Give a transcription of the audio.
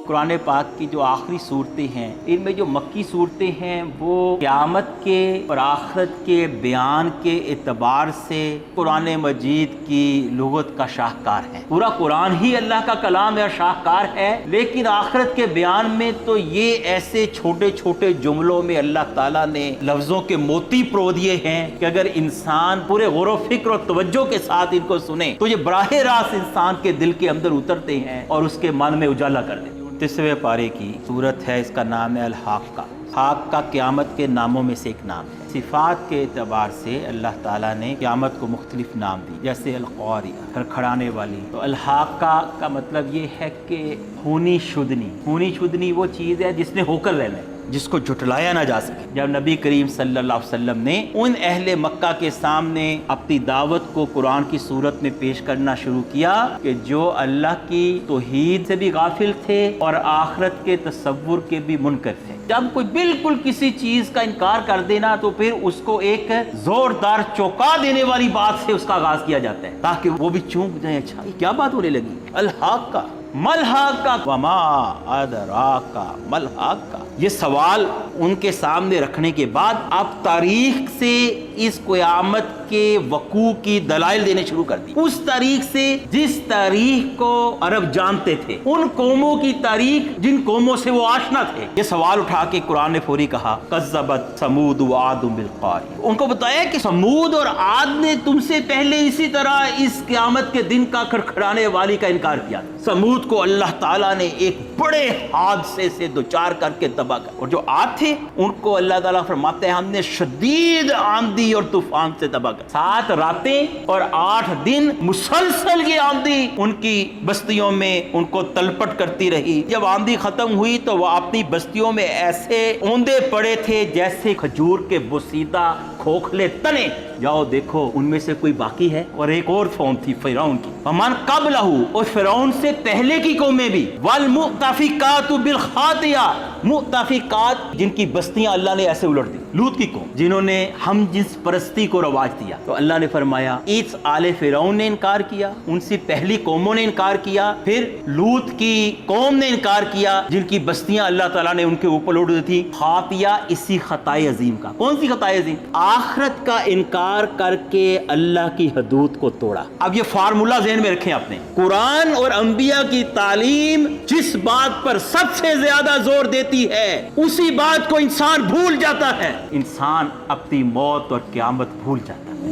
قرآن پاک کی جو آخری صورتیں ہیں ان میں جو مکی صورتیں ہیں وہ قیامت کے اور آخرت کے بیان کے اعتبار سے قرآن مجید کی لغت کا شاہکار ہے۔ پورا قرآن ہی اللہ کا کلام ہے اور شاہکار ہے، لیکن آخرت کے بیان میں تو یہ ایسے چھوٹے چھوٹے جملوں میں اللہ تعالیٰ نے لفظوں کے موتی پرو دیے ہیں کہ اگر انسان پورے غور و فکر اور توجہ کے ساتھ ان کو سنے تو یہ براہ راست انسان کے دل کے اندر اترتے ہیں اور اس کے من میں اجالا کر دیتے ہیں۔ 29ویں پارے کی سورت ہے، اس کا نام ہے الحاقہ۔ حاقہ قیامت کے ناموں میں سے ایک نام ہے۔ صفات کے اعتبار سے اللہ تعالیٰ نے قیامت کو مختلف نام دی، جیسے القاریہ، کھڑکھڑانے والی۔ تو الحاقہ کا مطلب یہ ہے کہ ہونی شدنی۔ ہونی شدنی وہ چیز ہے جس نے ہو کر رہنا ہے، جس کو جھٹلایا نہ جا سکے۔ جب نبی کریم صلی اللہ علیہ وسلم نے ان اہل مکہ کے سامنے اپنی دعوت کو قرآن کی صورت میں پیش کرنا شروع کیا کہ جو اللہ کی توحید سے بھی غافل تھے اور آخرت کے تصور کے بھی منکر تھے، جب کوئی بالکل کسی چیز کا انکار کر دینا تو پھر اس کو ایک زوردار چونکا دینے والی بات سے اس کا آغاز کیا جاتا ہے تاکہ وہ بھی چونک جائیں، اچھا یہ کیا بات ہونے لگی۔ الحاقہ ملحاقہ وما ادراک ملحاقہ، یہ سوال ان کے سامنے رکھنے کے بعد اب تاریخ سے اس قیامت کے وقوع کی دلائل دینے شروع کر دی، اس تاریخ سے جس تاریخ کو عرب جانتے تھے، ان قوموں کی تاریخ جن قوموں سے وہ آشنا تھے۔ یہ سوال اٹھا کے قرآن نے فوری کہا کذبت ثمود وعاد بالقاریہ، ان کو بتایا کہ سمود اور عاد نے تم سے پہلے اسی طرح اس قیامت کے دن کا کھڑکھڑانے والی کا انکار کیا۔ سمود کو اللہ تعالیٰ نے ایک بڑے حادثے سے دوچار کر کے تباہ کر، اور جو عاد تھے ان کو اللہ تعالیٰ فرماتے ہیں ہم نے شدید آندھی اور طوفان سے تباہ کر، 7 راتیں اور 8 دن مسلسل یہ آندھی ان کی بستیوں میں ان کو تلپٹ کرتی رہی۔ جب آندھی ختم ہوئی تو وہ اپنی بستیوں میں ایسے اوندے پڑے تھے جیسے کھجور کے بوسیدہ کھوکھلے تنے، جاؤ دیکھو ان میں سے کوئی باقی ہے۔ اور ایک اور قوم تھی فرعون کی، فمن قبلہ، اور فرعون سے پہلے کی قومیں بھی، والمؤتفقات بالخاطئہ، مؤتفقات جن کی بستیاں اللہ نے ایسے الٹ دی۔ لوط کی قوم جنہوں نے ہم جنس پرستی کو رواج دیا، تو اللہ نے فرمایا اس آل فرعون نے انکار کیا، ان سے پہلی قوموں نے انکار کیا، پھر لوط کی قوم نے انکار کیا جن کی بستیاں اللہ تعالیٰ نے ان کے اوپر الٹ دی تھی۔ خاطیہ اسی خطائے عظیم کا، کون سی خطائے عظیم؟ آخرت کا انکار کر کے اللہ کی حدود کو توڑا۔ اب یہ فارمولہ ذہن میں رکھیں اپنے، قرآن اور انبیاء کی تعلیم جس بات پر سب سے زیادہ زور دیتی ہے اسی بات کو انسان بھول جاتا ہے، انسان اپنی موت اور قیامت بھول جاتا ہے۔